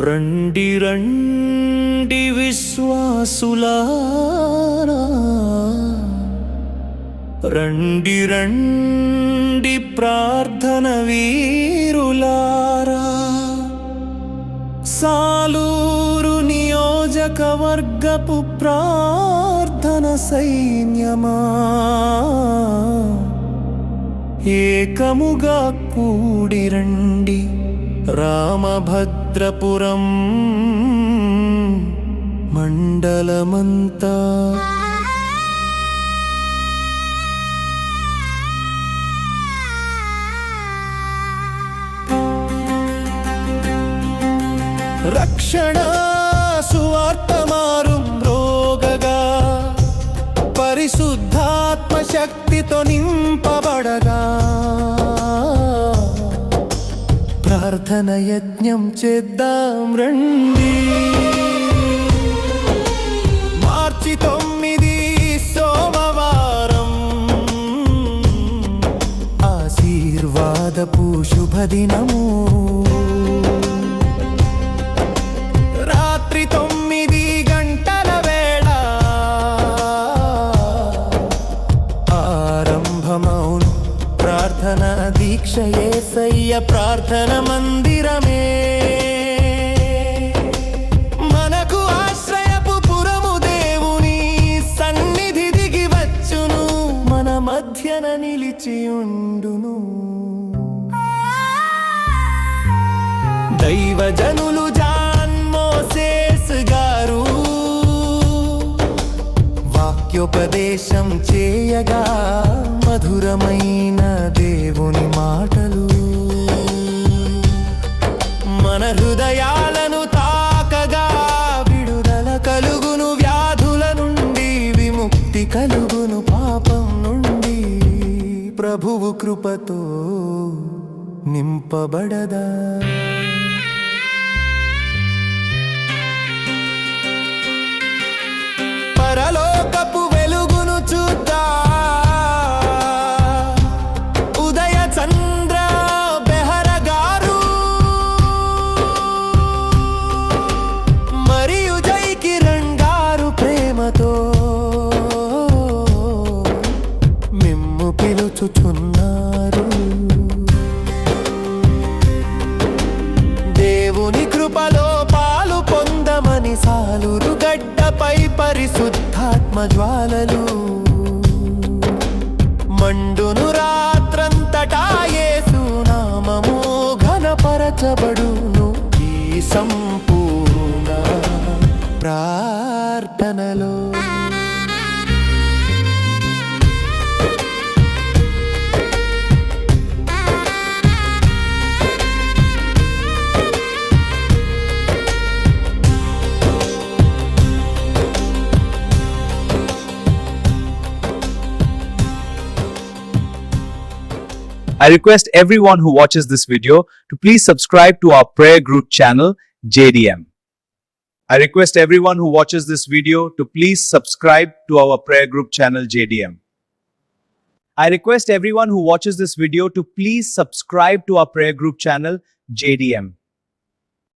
రండి రండి విశ్వాసులారా, రండి రండి ప్రార్థన వీరులారా, సాలూరు నియోజకవర్గపు ప్రార్థన సైన్యమా, ఏకముగా కూడిరండి రామభద్రపురం మండలమంతా. రక్షణ సువార్తమారుం రోగగా, పరిశుద్ధాత్మ శక్తితో నింపబడగా, ప్రార్థన యజ్ఞం చేద్దాం రండి. మార్చి 9 సోమవారం, ఆశీర్వాదపు శుభదినము. రాత్రి 9 గంటల వేళ ఆరంభమౌను ప్రార్థన దీక్ష. యేసయ్య ప్రార్థన మందిరమే మనకు ఆశ్రయపు పురము, దేవుని సన్నిధి దిగి వచ్చును, మన మధ్యన నిలిచియుండును. దైవజనులు జాన్ మోసేస్ గారు వాక్యోపదేశం చేయగా, మధురమైన దేవుని మాటలు మన హృదయాలను తాకగా, విడుదల కలుగును వ్యాధుల నుండి, విముక్తి కలుగును పాపం నుండి. ప్రభువు కృపతో నింపబడదా. పరలోకపు వెలుగును చూద్దా, ఉదయ చంద్ర బెహర గారు మరియు జై కిరణ్ గారు ప్రేమతో మిమ్ము పిలుచుచున్నారు. దేవుని కృపలో పాలు పొందమని సాలూరు గడ్డపై పరిశుద్ధాత్మ జ్వాలలు మండును. రాత్రంతటా యేసు నామము ఘనపరచబడును. ఈ సంపూర్ణ ప్రార్థనలో I request everyone who watches this video to please subscribe to our prayer group channel JDM. I request everyone who watches this video to please subscribe to our prayer group channel JDM. I request everyone who watches this video to please subscribe to our prayer group channel JDM.